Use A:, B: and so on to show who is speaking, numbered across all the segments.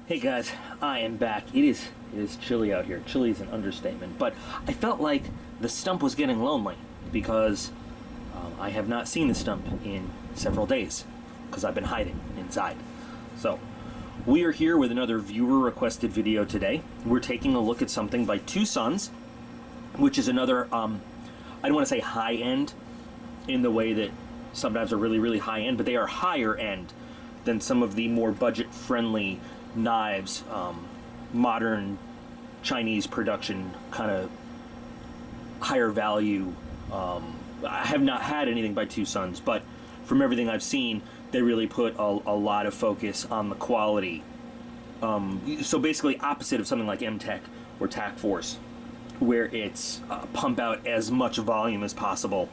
A: Hey guys, I am back. It is chilly out here. Chilly is an understatement, but I felt like the stump was getting lonely because I have not seen the stump in several days because I've been hiding inside. So we are here with another viewer requested video today. We're taking a look at something by Two Sons, which is another, I don't want to say high end in the way that sometimes are really high end, but they are higher end than some of the more budget friendly knives, modern Chinese production, kind of higher value. I have not had anything by Two Sons, but from everything I've seen, they really put a lot of focus on the quality. So basically opposite of something like M-Tech or Tac Force, where it's pump out as much volume as possible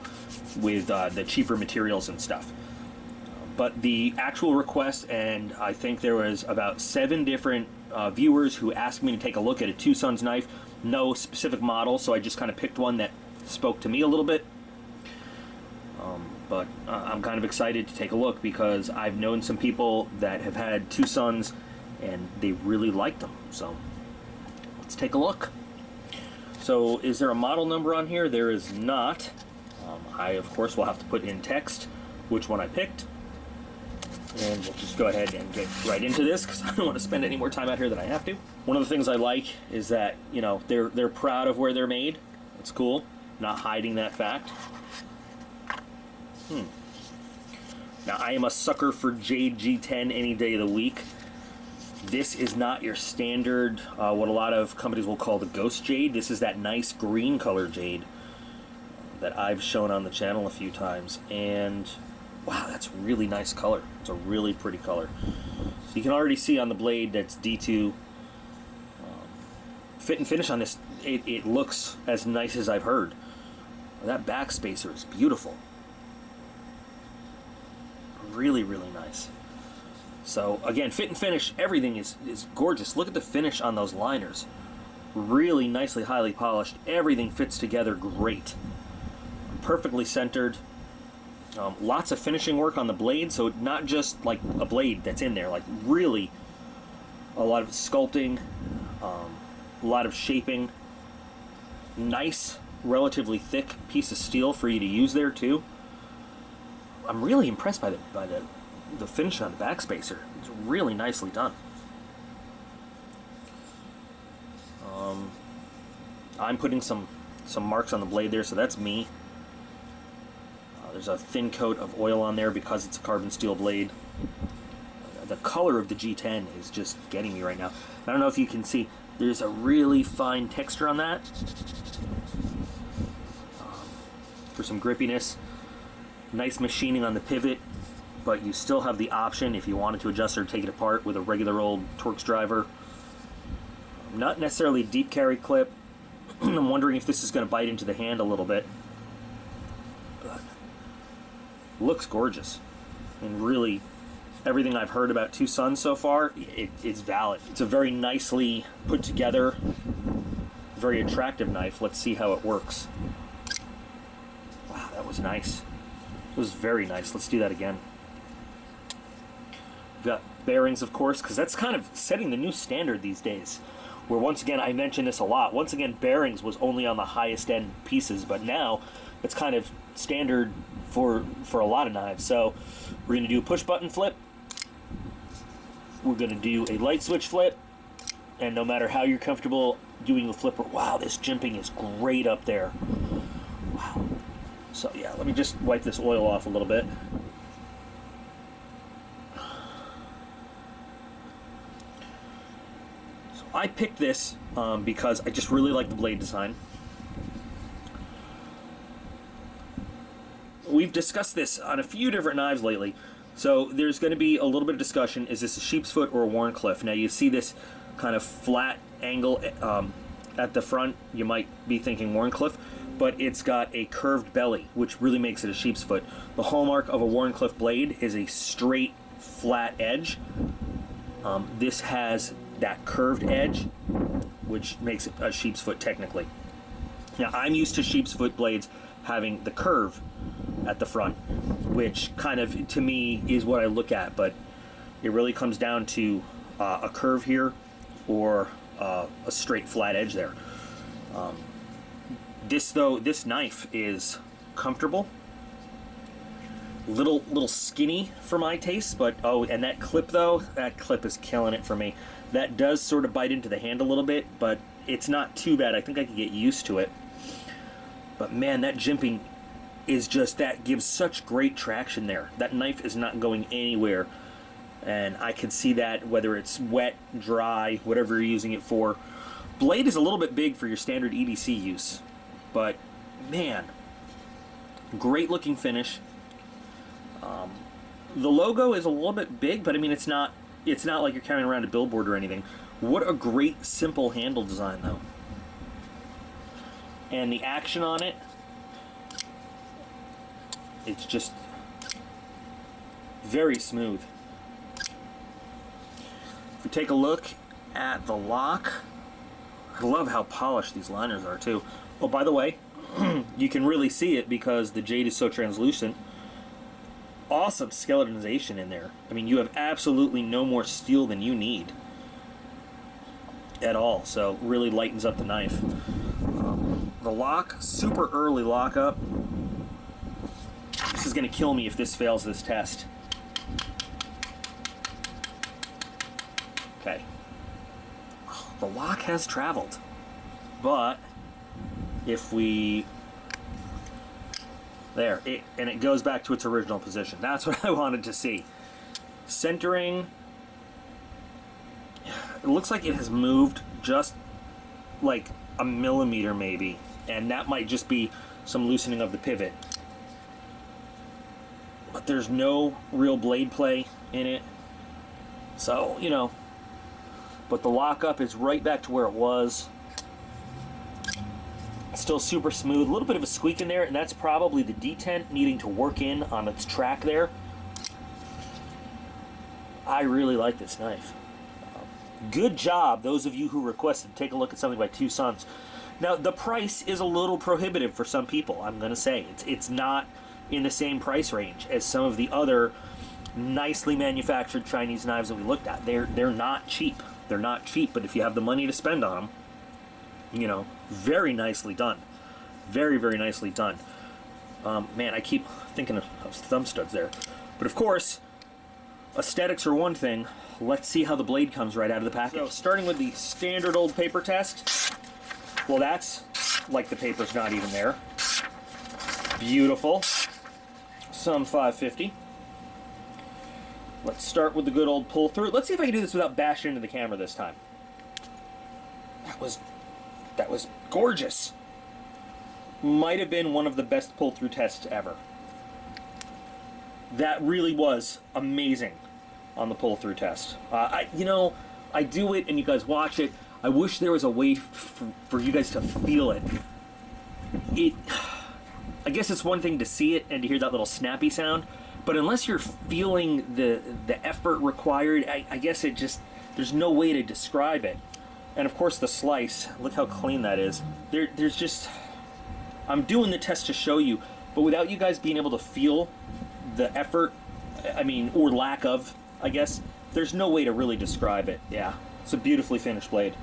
A: with the cheaper materials and stuff. But the actual request, and I think there was about 7 different viewers who asked me to take a look at a Two Sons knife. No specific model, so I just kind of picked one that spoke to me a little bit. But I'm kind of excited to take a look because I've known some people that have had Two Sons and they really liked them. So let's take a look. So is there a model number on here? There is not. I, of course, will have to put in text which one I picked. And we'll just go ahead and get right into this because I don't want to spend any more time out here than I have to. One of the things I like is that, you know, they're proud of where they're made. It's cool. Not hiding that fact. Now, I am a sucker for Jade G10 any day of the week. This is not your standard, what a lot of companies will call the ghost jade. This is that nice green color jade that I've shown on the channel a few times. And wow, that's really nice color. It's a really pretty color. So you can already see on the blade that's D2. Fit and finish on this, it looks as nice as I've heard. That back spacer is beautiful. Really nice. So again, fit and finish, everything is gorgeous. Look at the finish on those liners. Really nicely, highly polished. Everything fits together great. Perfectly centered. Lots of finishing work on the blade, so not just like a blade that's in there, like really a lot of sculpting, a lot of shaping. Nice, relatively thick piece of steel for you to use there too. I'm really impressed by the finish on the back spacer. It's really nicely done. I'm putting some marks on the blade there, so that's me. There's a thin coat of oil on there because it's a carbon steel blade. The color of the G10 is just getting me right now. I don't know if you can see, there's a really fine texture on that. For some grippiness. Nice machining on the pivot, but you still have the option if you wanted to adjust or take it apart with a regular old Torx driver. Not necessarily deep carry clip. I'm wondering if this is going to bite into the hand a little bit. But looks gorgeous. And really, everything I've heard about Two Sons so far, it's valid. It's a very nicely put together, very attractive knife. Let's see how it works. Wow, that was nice. It was very nice. Let's do that again. We've got bearings, of course, because that's kind of setting the new standard these days. Where once again, I mention this a lot. Once again, bearings was only on the highest end pieces, but now it's kind of standard for a lot of knives. So we're going to do a push button flip. We're going to do a light switch flip. And no matter how you're comfortable doing the flipper, wow, this jimping is great up there. Wow. So yeah, let me just wipe this oil off a little bit. So I picked this because I just really like the blade design. We've discussed this on a few different knives lately. So there's going to be a little bit of discussion. Is this a sheepsfoot or a Wharncliffe? Now you see this kind of flat angle at the front. You might be thinking Wharncliffe. But it's got a curved belly, which really makes it a sheepsfoot. The hallmark of a Wharncliffe blade is a straight, flat edge. This has that curved edge, which makes it a sheepsfoot technically. Now, I'm used to sheepsfoot blades having the curve at the front, which kind of, to me, is what I look at, but it really comes down to a curve here or a straight flat edge there. This knife is comfortable, little skinny for my taste, but oh, and that clip though, that clip is killing it for me. That does sort of bite into the hand a little bit, but it's not too bad. I think I could get used to it. But man, that jimping is just, that gives such great traction there. That knife is not going anywhere, and I can see that whether it's wet, dry, whatever you're using it for. Blade is a little bit big for your standard EDC use, but man, great looking finish. The logo is a little bit big, but I mean, it's not like you're carrying around a billboard or anything. What a great simple handle design though. And the action on it, it's just very smooth. If we take a look at the lock, I love how polished these liners are too. Oh, by the way, you can really see it because the jade is so translucent. Awesome skeletonization in there. I mean, you have absolutely no more steel than you need at all, so really lightens up the knife. The lock, super early lockup. This is going to kill me if this fails this test. Okay. The lock has traveled, but if we... There, and it goes back to its original position. That's what I wanted to see. Centering, it looks like it has moved just like a millimeter maybe, and that might just be some loosening of the pivot. But there's no real blade play in it, so, you know, but the lockup is right back to where it was. Still super smooth, a little bit of a squeak in there, and that's probably the detent needing to work in on its track there. I really like this knife. Good job, those of you who requested to take a look at something by Two Sons. Now, the price is a little prohibitive for some people, I'm going to say. It's not in the same price range as some of the other nicely manufactured Chinese knives that we looked at. They're not cheap. They're not cheap, but if you have the money to spend on them, you know, very nicely done. Very, very nicely done. Man, I keep thinking of thumb studs there. But of course, aesthetics are one thing. Let's see how the blade comes right out of the package. So, starting with the standard old paper test. Well, that's like the paper's not even there. Beautiful. Some 550. Let's start with the good old pull through. Let's see if I can do this without bashing into the camera this time. That was gorgeous. Might have been one of the best pull-through tests ever. That really was amazing on the pull-through test. I do it and you guys watch it. I wish there was a way for you guys to feel it. I guess it's one thing to see it and to hear that little snappy sound, but unless you're feeling the effort required, I guess there's no way to describe it. And of course the slice, look how clean that is. There's just, I'm doing the test to show you, but without you guys being able to feel the effort, I mean, or lack of, I guess, there's no way to really describe it. Yeah, it's a beautifully finished blade.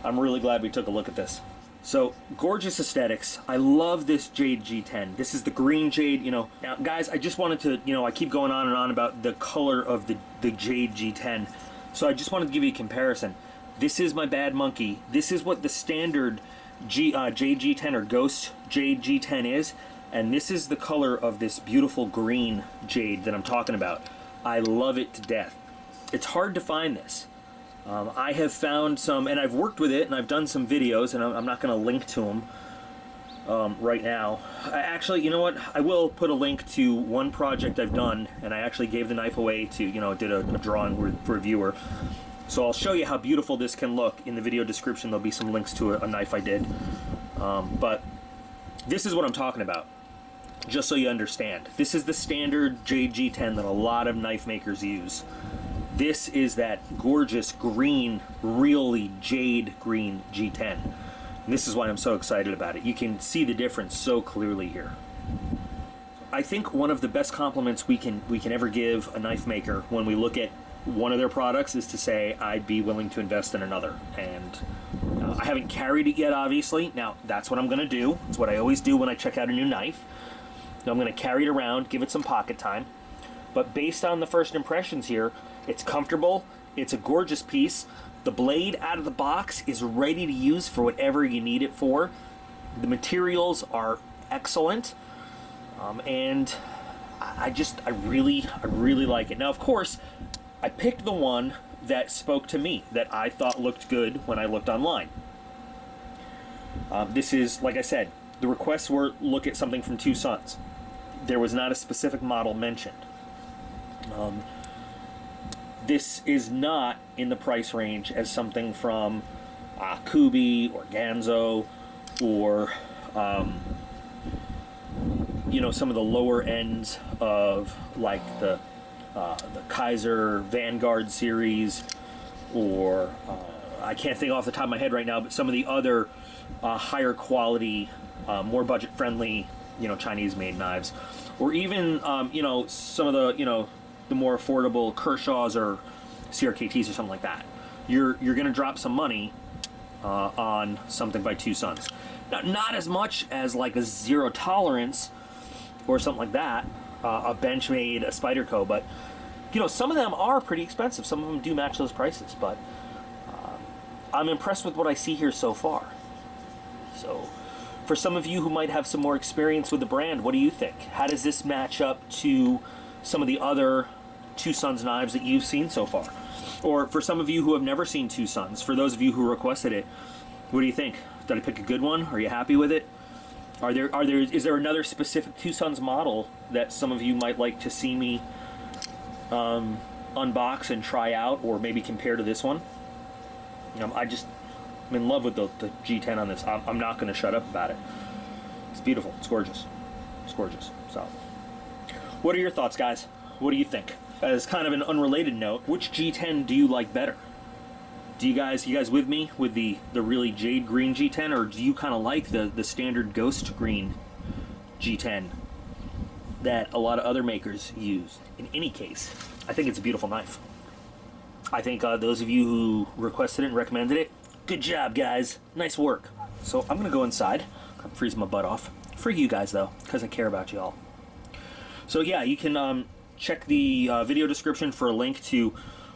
A: I'm really glad we took a look at this. So, gorgeous aesthetics. I love this Jade G10. This is the green Jade, you know. Now, guys, I just wanted to, you know, I keep going on and on about the color of the Jade G10. So I just wanted to give you a comparison. This is my Bad Monkey. This is what the standard Jade G10 or Ghost Jade G10 is, and this is the color of this beautiful green Jade that I'm talking about. I love it to death. It's hard to find this. I have found some, and I've worked with it, and I've done some videos, and I'm not going to link to them right now. Actually, you know what? I will put a link to one project I've done, and I actually gave the knife away to, you know, did a drawing for a viewer. So I'll show you how beautiful this can look. In the video description, there'll be some links to a knife I did. But this is what I'm talking about, just so you understand. This is the standard Jade G10 that a lot of knife makers use. This is that gorgeous green, really jade green G10. And this is why I'm so excited about it. You can see the difference so clearly here. I think one of the best compliments we can ever give a knife maker when we look at one of their products is to say I'd be willing to invest in another. And I haven't carried it yet, obviously. Now, that's what I'm going to do. It's what I always do when I check out a new knife. Now, I'm going to carry it around, give it some pocket time. But based on the first impressions here, it's comfortable. It's a gorgeous piece. The blade out of the box is ready to use for whatever you need it for. The materials are excellent. And I really like it. Now, of course, I picked the one that spoke to me, that I thought looked good when I looked online. This is, like I said, the requests were look at something from Two Sons. There was not a specific model mentioned. This is not in the price range as something from Kubi or Ganzo or some of the lower ends of like the Kaiser Vanguard series, or I can't think off the top of my head right now, but some of the other higher quality, more budget friendly, Chinese-made knives, or even some of the more affordable Kershaws or CRKTs or something like that. You're going to drop some money on something by Two Sons. Not as much as like a Zero Tolerance or something like that, a Benchmade, a Spyderco, but some of them are pretty expensive. Some of them do match those prices, but I'm impressed with what I see here so far. So for some of you who might have some more experience with the brand, what do you think? How does this match up to some of the other Two Sons knives that you've seen so far? Or for some of you who have never seen Two Sons, for those of you who requested it, what do you think? Did I pick a good one? Are you happy with it? Is there another specific Two Sons model that some of you might like to see me unbox and try out, or maybe compare to this one? I'm in love with the G10 on this. I'm not going to shut up about it. It's beautiful. It's gorgeous. It's gorgeous. So, what are your thoughts, guys? What do you think? As kind of an unrelated note, which G10 do you like better? Do you guys with me with the really jade green G10, or do you kind of like the standard ghost green G10 that a lot of other makers use? In any case, I think it's a beautiful knife. I think those of you who requested it and recommended it, good job, guys. Nice work. So I'm going to go inside. I'm freezing my butt off. For you guys, though, because I care about you all. So yeah, you can check the video description for a link to,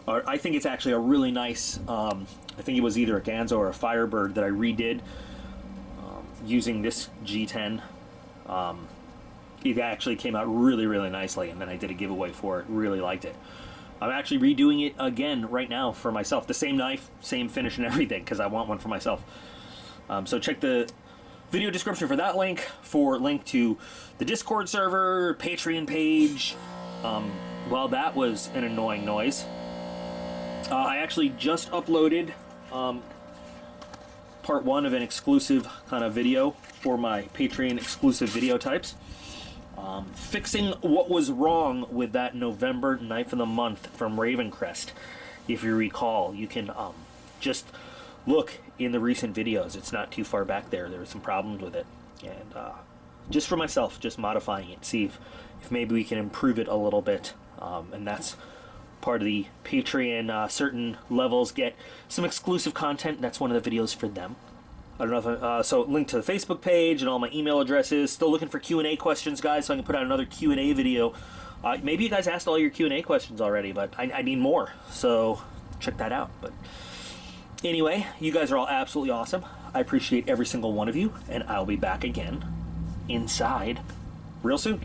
A: I think it's actually a really nice, I think it was either a Ganzo or a Firebird that I redid using this G10. It actually came out really, really nicely, and then I did a giveaway for it. Really liked it. I'm actually redoing it again right now for myself. The same knife, same finish and everything, because I want one for myself. So check the video description for that link, for link to the Discord server, Patreon page. Well, that was an annoying noise. I actually just uploaded part 1 of an exclusive kind of video for my Patreon exclusive video types. Fixing what was wrong with that November Knife of the Month from Ravencrest. If you recall, you can just look in the recent videos. It's not too far back there. There were some problems with it. And just for myself, just modifying it. See if maybe we can improve it a little bit. And that's part of the Patreon. Certain levels get some exclusive content. That's one of the videos for them. I don't know if so link to the Facebook page and all my email addresses. Still looking for Q&A questions, guys, so I can put out another Q&A video. Maybe you guys asked all your Q&A questions already, but I need more, so check that out. But anyway, you guys are all absolutely awesome. I appreciate every single one of you, and I'll be back again inside real soon.